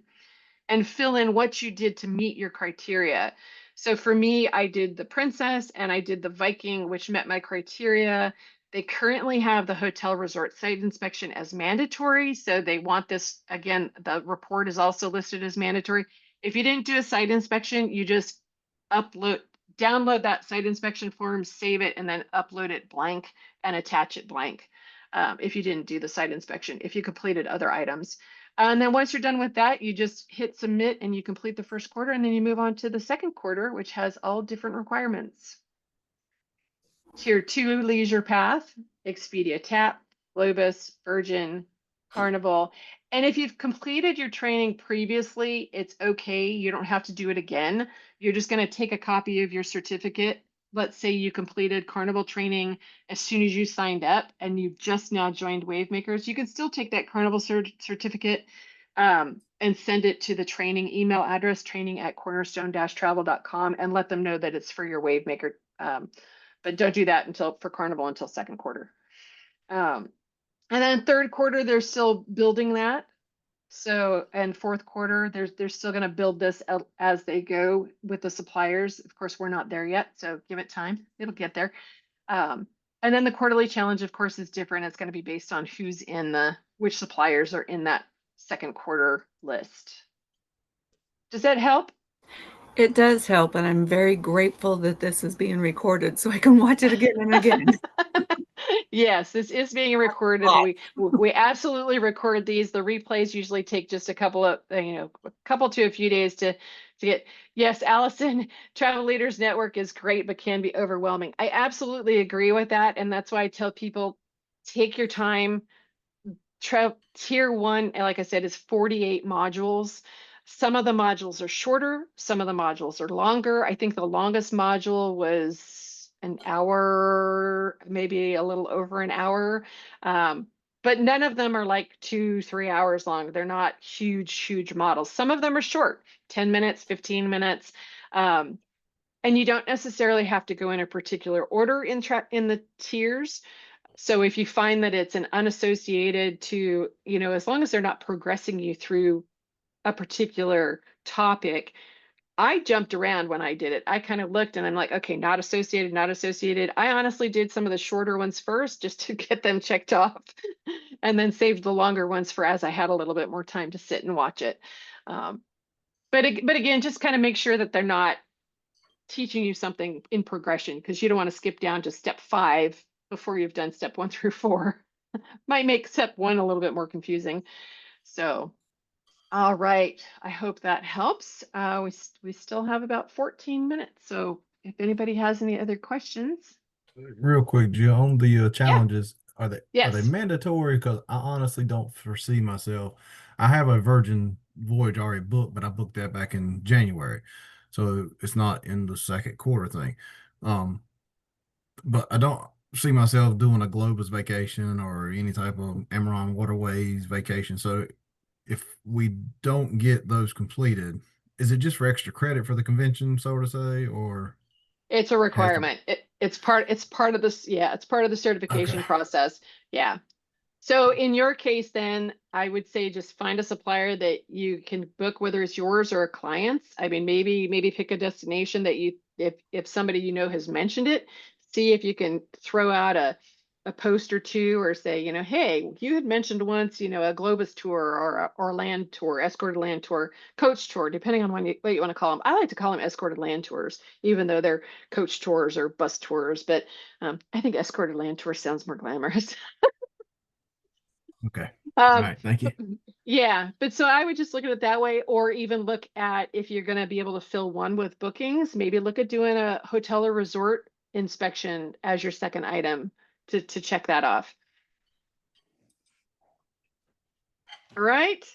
and fill in what you did to meet your criteria. So for me, I did the Princess and I did the Viking, which met my criteria. They currently have the hotel resort site inspection as mandatory. So they want this, again, the report is also listed as mandatory. If you didn't do a site inspection, you just download that site inspection form, save it, and then upload it blank and attach it blank. If you didn't do the site inspection, if you completed other items. And then once you're done with that, you just hit submit and you complete the first quarter, and then you move on to the second quarter, which has all different requirements. Tier 2 Leisure Path, Expedia TAP, Globus, Virgin, Carnival. And if you've completed your training previously, it's okay. You don't have to do it again. You're just going to take a copy of your certificate. Let's say you completed Carnival training as soon as you signed up and you've just now joined Wavemakers. You can still take that Carnival certificate, and send it to the training email address, training@cornerstone-travel.com, and let them know that it's for your wave maker. But don't do that for Carnival until second quarter. And then third quarter, they're still building that. So, and fourth quarter, they're still going to build this as they go with the suppliers. Of course, we're not there yet, so give it time. It'll get there. And then the quarterly challenge, of course, is different. It's going to be based on which suppliers are in that second quarter list. Does that help? It does help, and I'm very grateful that this is being recorded so I can watch it again and again. Yes, this is being recorded. We absolutely record these. The replays usually take just a couple to a few days to get. Yes, Allison, Travel Leaders Network is great, but can be overwhelming. I absolutely agree with that, and that's why I tell people, take your time. Tier 1, like I said, is 48 modules. Some of the modules are shorter, some of the modules are longer. I think the longest module was an hour, maybe a little over an hour. But none of them are like 2-3 hours long. They're not huge models. Some of them are short, 10 minutes, 15 minutes. And you don't necessarily have to go in a particular order in the tiers. So if you find that it's an unassociated to, as long as they're not progressing you through a particular topic, I jumped around when I did it. I kind of looked and I'm like, okay, not associated, not associated. I honestly did some of the shorter ones first just to get them checked off and then saved the longer ones for as I had a little bit more time to sit and watch it. But again, just kind of make sure that they're not teaching you something in progression, because you don't want to skip down to step 5 before you've done step 1 through 4. Might make step 1 a little bit more confusing. So, all right. I hope that helps. We still have about 14 minutes. So if anybody has any other questions. Real quick, Jill, on the challenges, are they Yes. mandatory? Because I honestly don't foresee myself. I have a Virgin voyage already booked, but I booked that back in January, so it's not in the second quarter thing. But I don't see myself doing a Globus vacation or any type of Amaron Waterways vacation. So if we don't get those completed, is it just for extra credit for the convention, so to say, or It's a requirement. It's part of this. Yeah, it's part of the certification Okay. process. Yeah. So in your case, then I would say just find a supplier that you can book, whether it's yours or a client's. I mean, maybe pick a destination that if somebody has mentioned it, see if you can throw out a post or two, or say, hey, you had mentioned once, a Globus tour or land tour, escorted land tour, coach tour, depending on what you want to call them. I like to call them escorted land tours, even though they're coach tours or bus tours. But I think escorted land tour sounds more glamorous. Okay. All right. Thank you. Yeah, but so I would just look at it that way, or even look at, if you're going to be able to fill one with bookings, maybe look at doing a hotel or resort inspection as your second item to check that off. All right.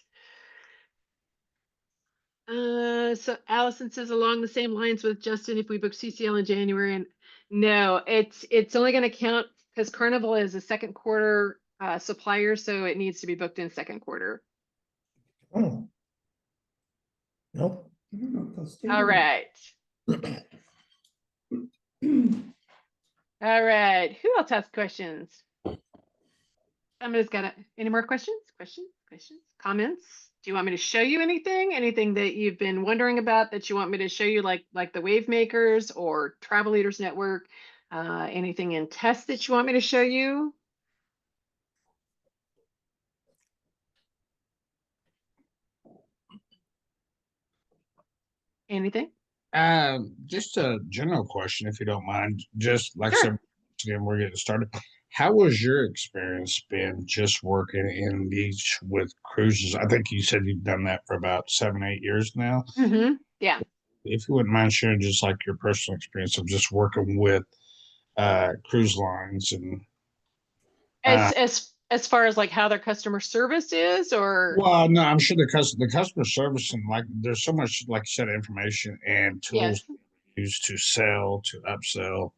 So Allison says, along the same lines with Justin, if we book CCL in January, and no, it's only going to count because Carnival is a second quarter supplier, so it needs to be booked in second quarter. Oh. Nope. All right. All right. Who else has questions? Somebody's got any more questions? Questions? Comments? Do you want me to show you anything? Anything that you've been wondering about that you want me to show you, like the Wave Makers or Travel Leaders Network? Anything in test that you want me to show you? Anything? Just a general question, if you don't mind. Just like I Sure. said, again, we're getting started. How has your experience been just working in beach with cruises? I think you said you've done that for about 7-8 years now. Mm-hmm. Yeah. If you wouldn't mind sharing just like your personal experience of just working with cruise lines and As far as like how their customer service is, or well, no, I'm sure the customer service and like there's so much, like you said, information and yes. tools used to sell, to upsell,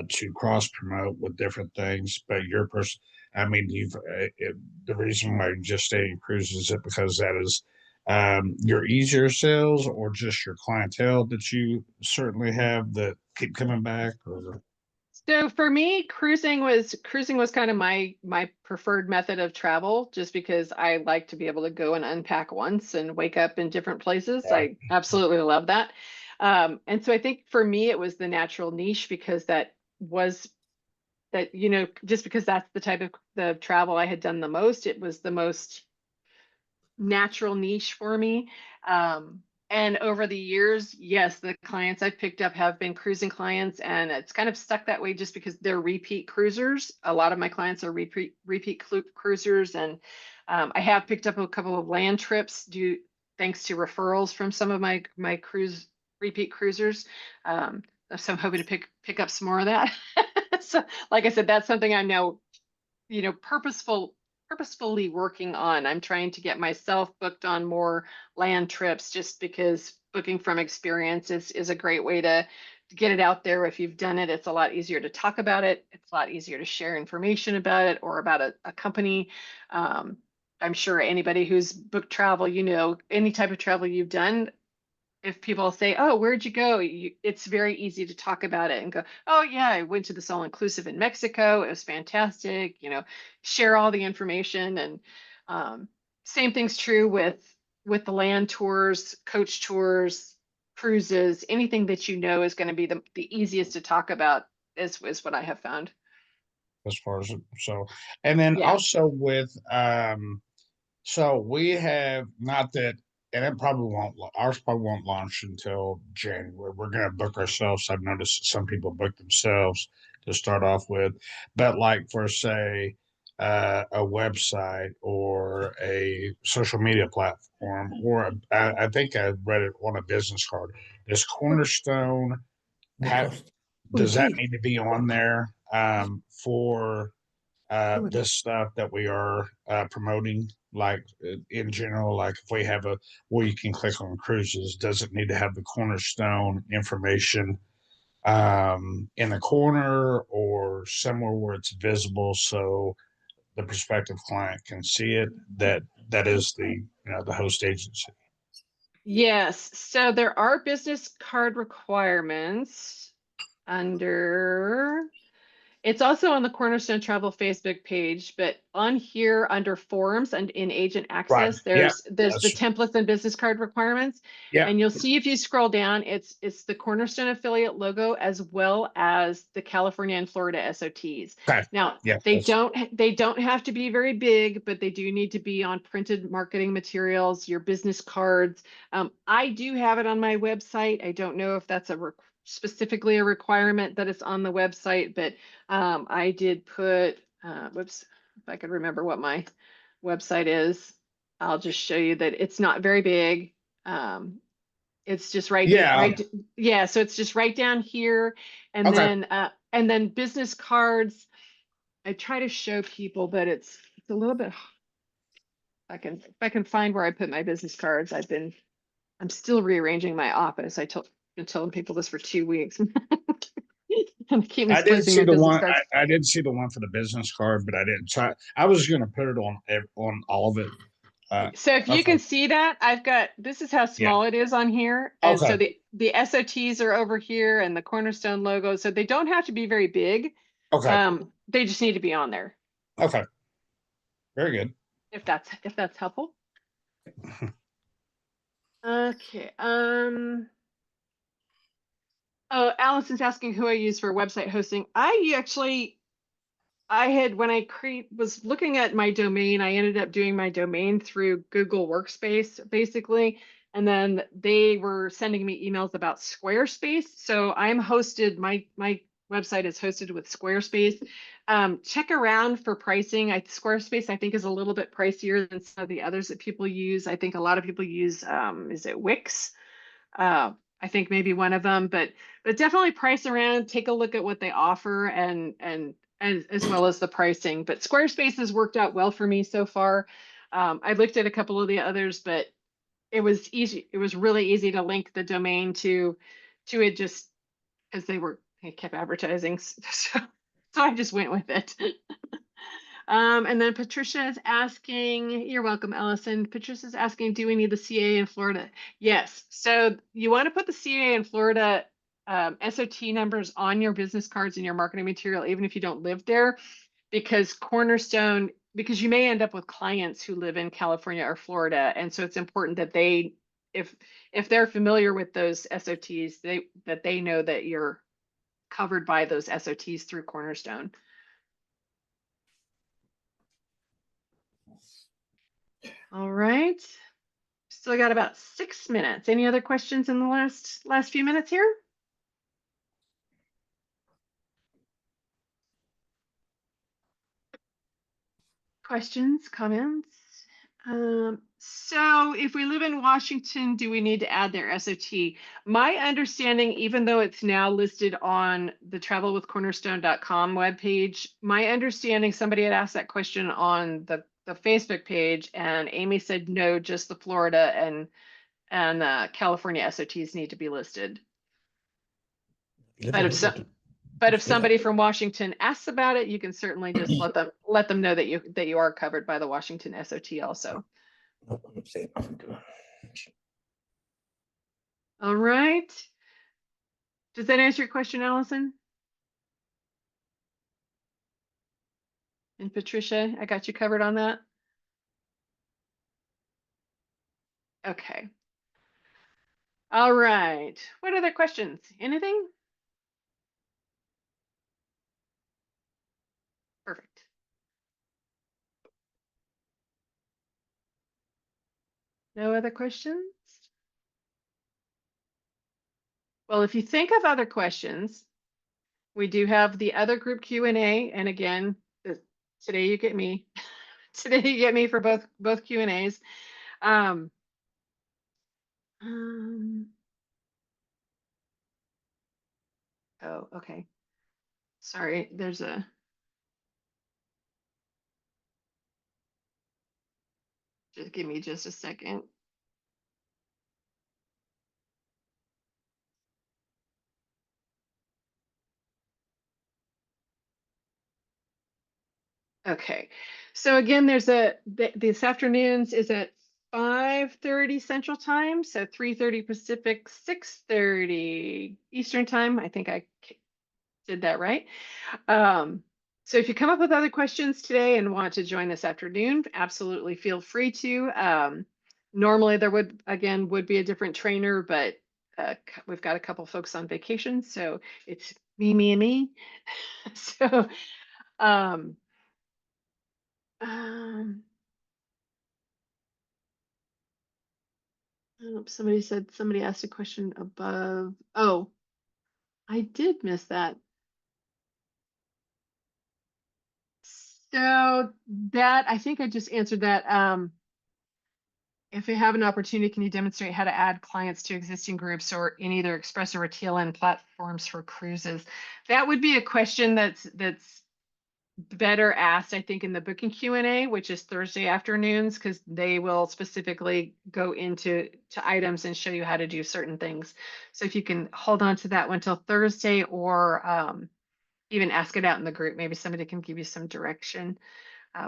to cross promote with different things. But your person, I mean, the reason why you just stay in cruises is because that is your easier sales or just your clientele that you certainly have that keep coming back? Or So for me, cruising was kind of my preferred method of travel, just because I like to be able to go and unpack once and wake up in different places. yeah, I absolutely love that. And so I think for me, it was the natural niche, because was that, just because that's the type of the travel I had done the most, it was the most natural niche for me. And over the years, yes, the clients I've picked up have been cruising clients, and it's kind of stuck that way just because they're repeat cruisers. A lot of my clients are repeat cruisers, and I have picked up a couple of land trips due thanks to referrals from some of my repeat cruisers. So I'm hoping to pick up some more of that. So, like I said, that's something I'm now, purposefully working on. I'm trying to get myself booked on more land trips, just because booking from experience is a great way to get it out there. If you've done it, it's a lot easier to talk about it. It's a lot easier to share information about it, or about a company. I'm sure anybody who's booked travel, any type of travel you've done, if people say, "Oh, where'd you go?" It's very easy to talk about it and go, "Oh, yeah, I went to this all inclusive in Mexico. It was fantastic." Share all the information. And um, same thing's true with the land tours, coach tours, cruises. Anything that is going to be the easiest to talk about is what I have found. as far as so, and then Yeah. also with so we have not that, and it probably won't. Ours probably won't launch until January. We're going to book ourselves. I've noticed some people book themselves to start off with, but like for say a website or a social media platform, or I think I read it on a business card. Does Cornerstone have? Because Does that need to be on there for? This stuff that we are promoting, like in general, like if we have a where you can click on cruises, does it need to have the cornerstone information in the corner or somewhere where it's visible so the prospective client can see it? That is the host agency. Yes. So there are business card requirements under. It's also on the Cornerstone Travel Facebook page, but on here under forums and in agent Right. access, Yeah. there's the That's templates and business card requirements. yeah. And you'll see, if you scroll down, it's the Cornerstone affiliate logo, as well as the California and Florida SOTs. Okay. Now, Yeah. they don't have to be very big, but they do need to be on printed marketing materials, your business cards. I do have it on my website. I don't know if that's specifically a requirement that it's on the website, but I did put, whoops, if I could remember what my website is, I'll just show you that it's not very big. It's just Yeah. yeah. So it's just right down here. And Okay. then business cards. I try to show people, but it's a little bit, if I can find where I put my business cards. I'm still rearranging my office. Been telling people this for 2 weeks. And keep I did misplacing see my the business one. cards. I did see the one for the business card, but I didn't try. I was going to put it on all of it. So if you Okay. can see that, this is how Yeah. small it is on here. And so Okay. the SOTs are over here, and the Cornerstone logo. So they don't have to be very big. Okay. They just need to be on there, Okay. Very good. if that's helpful. Okay. Oh, Allison's asking who I use for website hosting. When I was looking at my domain, I ended up doing my domain through Google Workspace, basically. And then they were sending me emails about Squarespace. So my website is hosted with Squarespace. Check around for pricing. Squarespace, I think, is a little bit pricier than some of the others that people use. I think a lot of people use, is it Wix? I think maybe one of them, but definitely price around, take a look at what they offer, and as well as the pricing. But Squarespace has worked out well for me so far. I looked at a couple of the others, but it was easy. It was really easy to link the domain to it, just because they kept advertising. So I just went with it. And then Patricia is asking, you're welcome, Allison. Patricia's asking, do we need the CA in Florida? Yes. So you want to put the CA in Florida SOT numbers on your business cards and your marketing material, even if you don't live there, because Cornerstone, because you may end up with clients who live in California or Florida. And so it's important that they, if they're familiar with those SOTs, that they know that you're covered by those SOTs through Cornerstone. All right. Still got about 6 minutes. Any other questions in the last few minutes here? Questions, comments? So if we live in Washington, do we need to add their SOT? My understanding, even though it's now listed on the travelwithcornerstone.com webpage, my understanding, somebody had asked that question on the Facebook page, and Amy said no, just the Florida and California SOTs need to be listed. But if somebody from Washington asks about it, you can certainly just let them know that you are covered by the Washington SOT also. All right. Does that answer your question, Allison? And Patricia, I got you covered on that. Okay. All right. What other questions? Anything? Perfect. No other questions? Well, if you think of other questions, we do have the other group Q&A. And again, today you get me. Today you get me for both Q&As. Oh, okay. Sorry, just give me just a second. Okay, so again, this afternoon's is at 5:30 Central Time, so 3:30 Pacific, 6:30 Eastern Time. I think I did that right. So if you come up with other questions today and want to join this afternoon, absolutely feel free to. Normally there would be a different trainer, but we've got a couple folks on vacation, so it's me and me. So um, somebody asked a question above. Oh, I did miss that. So that, I think I just answered that. If you have an opportunity, can you demonstrate how to add clients to existing groups or in either Express or TLN platforms for cruises? That would be a question that's better asked, I think, in the booking Q&A, which is Thursday afternoons, because they will specifically go into items and show you how to do certain things. So if you can hold on to that one till Thursday, or even ask it out in the group, maybe somebody can give you some direction.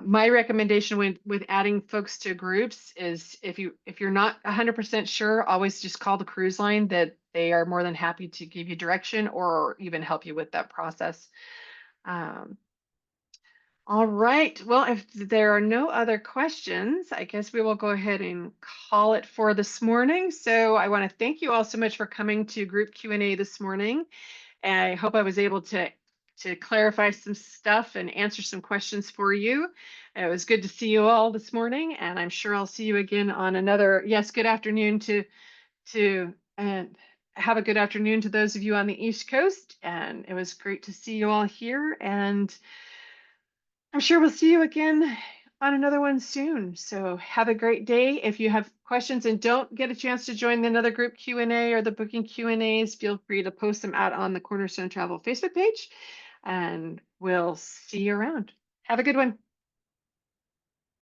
My recommendation with adding folks to groups is if you're not 100% sure, always just call the cruise line. That they are more than happy to give you direction or even help you with that process. All right. Well, if there are no other questions, I guess we will go ahead and call it for this morning. So I want to thank you all so much for coming to group Q&A this morning. And I hope I was able to clarify some stuff and answer some questions for you. It was good to see you all this morning, and I'm sure I'll see you again on another. Yes, good afternoon and have a good afternoon to those of you on the East Coast. And it was great to see you all here, and I'm sure we'll see you again on another one soon. So have a great day. If you have questions and don't get a chance to join another group Q&A or the booking Q&As, feel free to post them out on the Cornerstone Travel Facebook page, and we'll see you around. Have a good one.